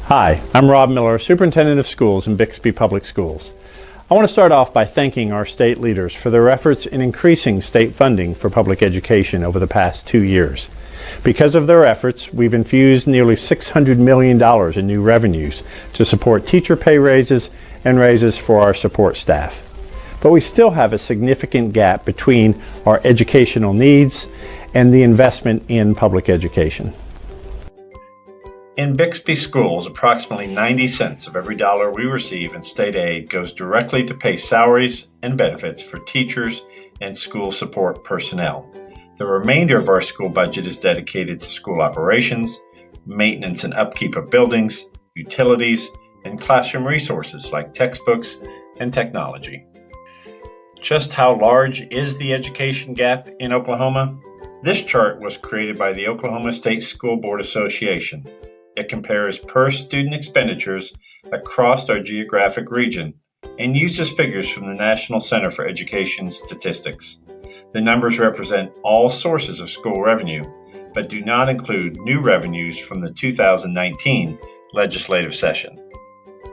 Hi, I'm Rob Miller, Superintendent of Schools in Bixby Public Schools. I want to start off by thanking our state leaders for their efforts in increasing state funding for public education over the past 2 years. Because of their efforts, we've infused nearly $600 million in new revenues to support teacher pay raises and raises for our support staff. But we still have a significant gap between our educational needs and the investment in public education. In Bixby schools, approximately 90 cents of every dollar we receive in state aid goes directly to pay salaries and benefits for teachers and school support personnel. The remainder of our school budget is dedicated to school operations, maintenance and upkeep of buildings, utilities, and classroom resources like textbooks and technology. Just how large is the education gap in Oklahoma? This chart was created by the Oklahoma State School Board Association. It compares per-student expenditures across our geographic region and uses figures from the National Center for Education Statistics. The numbers represent all sources of school revenue, but do not include new revenues from the 2019 legislative session.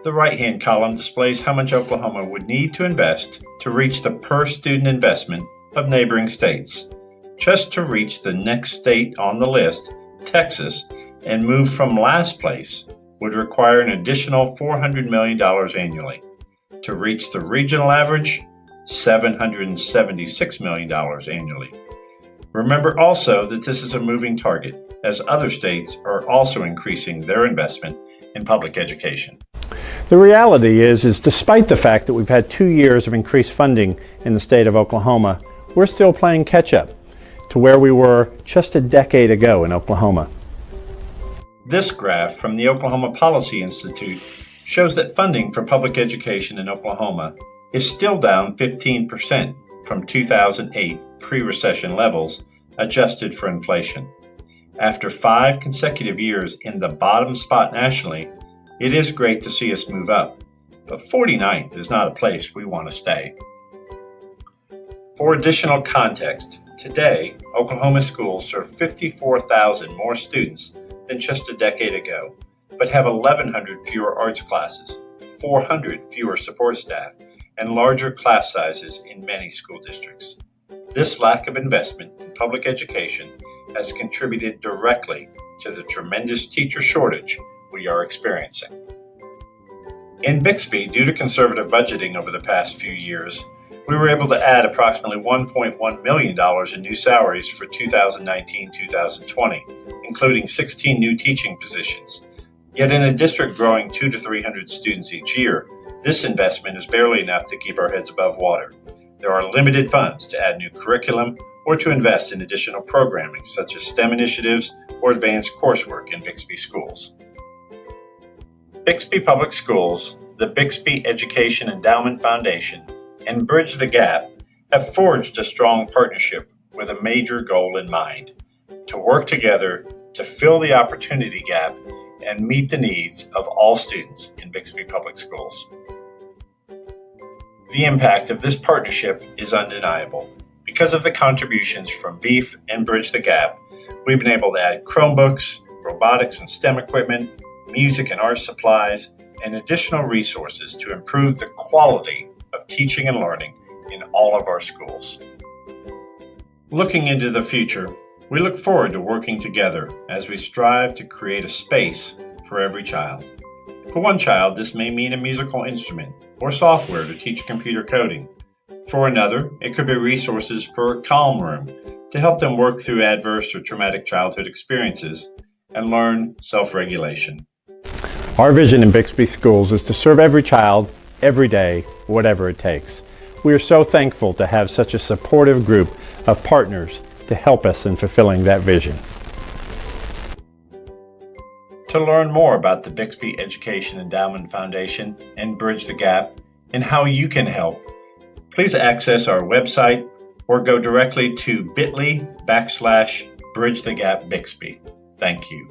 The right-hand column displays how much Oklahoma would need to invest to reach the per-student investment of neighboring states. Just to reach the next state on the list, Texas, and move from last place would require an additional $400 million annually. To reach the regional average, $776 million annually. Remember also that this is a moving target, as other states are also increasing their investment in public education. The reality is despite the fact that we've had 2 years of increased funding in the state of Oklahoma, we're still playing catch up to where we were just a decade ago in Oklahoma. This graph from the Oklahoma Policy Institute shows that funding for public education in Oklahoma is still down 15% from 2008 pre-recession levels, adjusted for inflation. After 5 consecutive years in the bottom spot nationally, it is great to see us move up, but 49th is not a place we want to stay. For additional context, today, Oklahoma schools serve 54,000 more students than just a decade ago, but have 1,100 fewer arts classes, 400 fewer support staff, and larger class sizes in many school districts. This lack of investment in public education has contributed directly to the tremendous teacher shortage we are experiencing. In Bixby, due to conservative budgeting over the past few years, we were able to add approximately $1.1 million in new salaries for 2019-2020, including 16 new teaching positions. Yet in a district growing 200 to 300 students each year, this investment is barely enough to keep our heads above water. There are limited funds to add new curriculum or to invest in additional programming such as STEM initiatives or advanced coursework in Bixby schools. Bixby Public Schools, the Bixby Education Endowment Foundation, and Bridge the Gap have forged a strong partnership with a major goal in mind: to work together to fill the opportunity gap and meet the needs of all students in Bixby Public Schools. The impact of this partnership is undeniable. Because of the contributions from BEEF and Bridge the Gap, we've been able to add Chromebooks, robotics and STEM equipment, music and art supplies, and additional resources to improve the quality of teaching and learning in all of our schools. Looking into the future, we look forward to working together as we strive to create a space for every child. For one child, this may mean a musical instrument or software to teach computer coding. For another, it could be resources for a calm room to help them work through adverse or traumatic childhood experiences and learn self-regulation. Our vision in Bixby Schools is to serve every child, every day, whatever it takes. We are so thankful to have such a supportive group of partners to help us in fulfilling that vision. To learn more about the Bixby Education Endowment Foundation and Bridge the Gap and how you can help, please access our website or go directly to bit.ly/Bridge the Gap Bixby. Thank you.